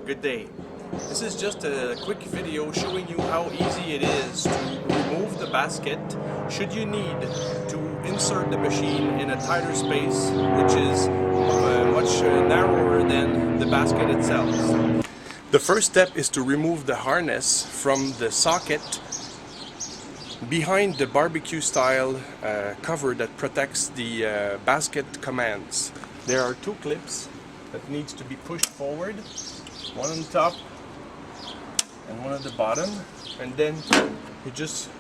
Good day. This is just a quick video showing you how easy it is to remove the basket should you need to insert the machine in a tighter space which is much narrower than the basket itself. The first step is to remove the harness from the socket behind the barbecue style cover that protects the basket commands. There are two clips that needs to be pushed forward, one on top and one at the bottom, and then you just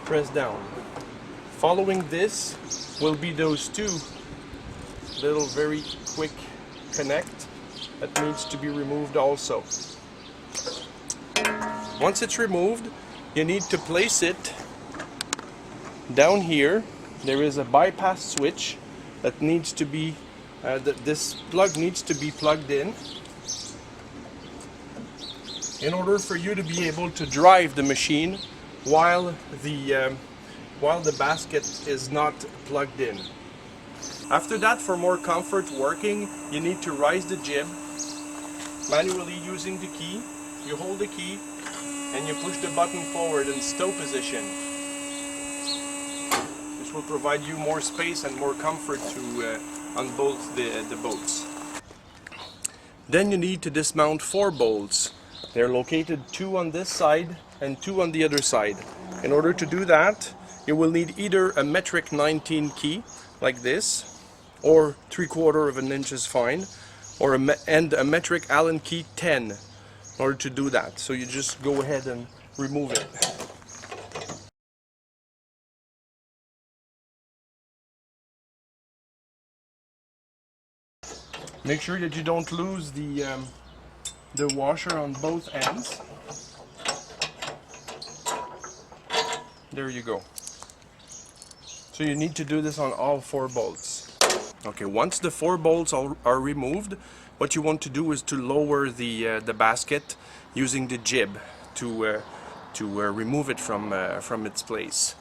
press down. Following this will be those two little very quick connect that needs to be removed also. Once it's removed, you need to place it down here. There is a bypass switch that needs to be this plug needs to be plugged in order for you to be able to drive the machine while the basket is not plugged in. After that, for more comfort working, you need to rise the jib manually using the key. You hold the key and you push the button forward in stow position. This will provide you more space and more comfort to unbolt the bolts. Then you need to dismount 4 bolts. They're located 2 on this side and 2 on the other side. In order to do that, you will need either a metric 19 key like this, or 3/4 of an inch is fine, or a metric Allen key 10 in order to do that. So you just go ahead and remove it. Make sure that you don't lose the washer on both ends. There you go. So you need to do this on all 4 bolts. Okay, once the 4 bolts are removed, what you want to do is to lower the basket using the jib to remove it from its place.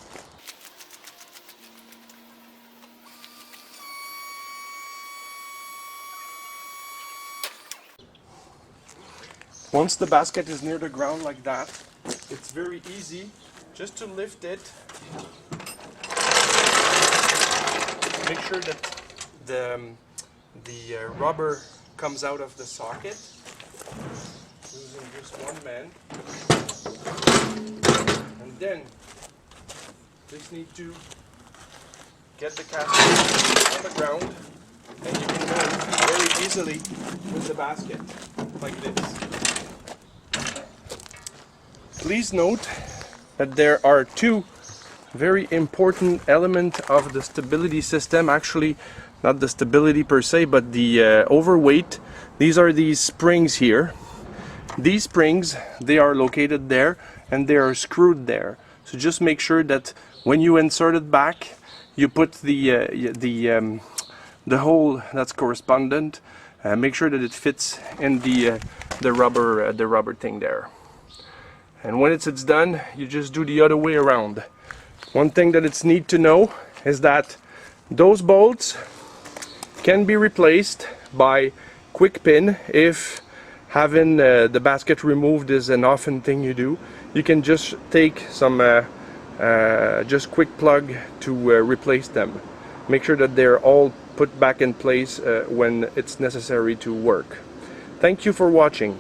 Once the basket is near the ground like that, it's very easy just to lift it. Make sure that the rubber comes out of the socket using just one bend. And then just need to get the casket on the ground, and you can move very easily with the basket like this. Please note that there are 2 very important elements of the stability system. Actually, not the stability per se, but the overweight. These are these springs here. These springs, they are located there and they are screwed there. So just make sure that when you insert it back, you put the hole that's correspondent. Make sure that it fits in the rubber thing there. And when it's done, you just do the other way around. One thing that it's neat to know is that those bolts can be replaced by quick pin. If having the basket removed is an often thing you do, you can just take some just quick plug to replace them. Make sure that they're all put back in place when it's necessary to work. Thank you for watching.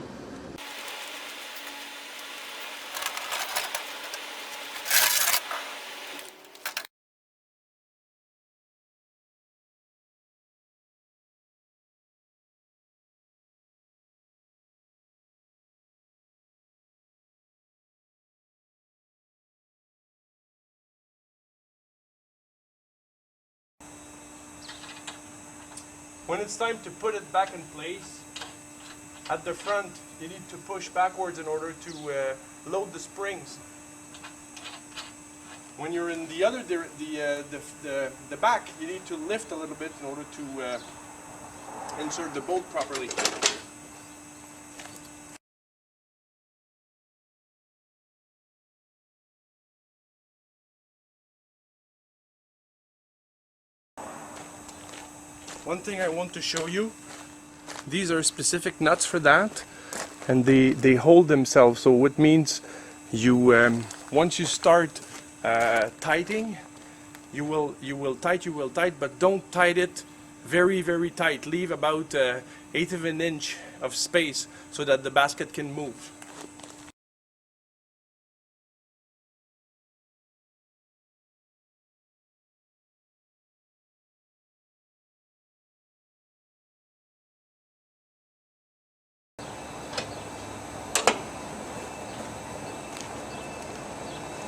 When it's time to put it back in place, at the front you need to push backwards in order to load the springs. When you're in the other the back, you need to lift a little bit in order to insert the bolt properly. One thing I want to show you, these are specific nuts for that. and they hold themselves. So it means you once you start tightening, you will tight, but don't tight it very tight. Leave about 1/8 of an inch of space so that the basket can move.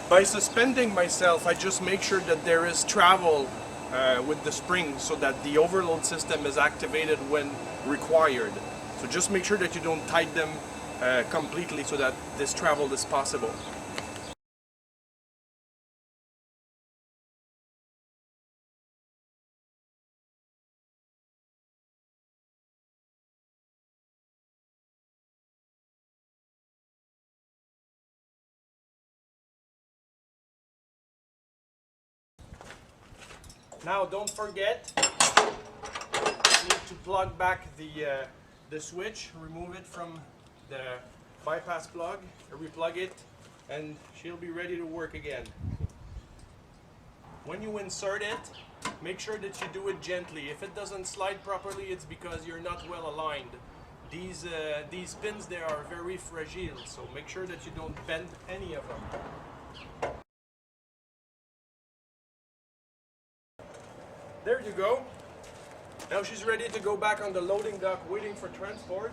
By suspending myself, I just make sure that there is travel with the springs so that the overload system is activated when required. So just make sure that you don't tighten them completely so that this travel is possible. Now don't forget, you need to plug back the switch, remove it from the bypass plug, replug it, and she'll be ready to work again. When you insert it, make sure that you do it gently. If it doesn't slide properly, it's because you're not well aligned. These pins, they are very fragile, so make sure that you don't bend any of them. There you go. Now she's ready to go back on the loading dock waiting for transport.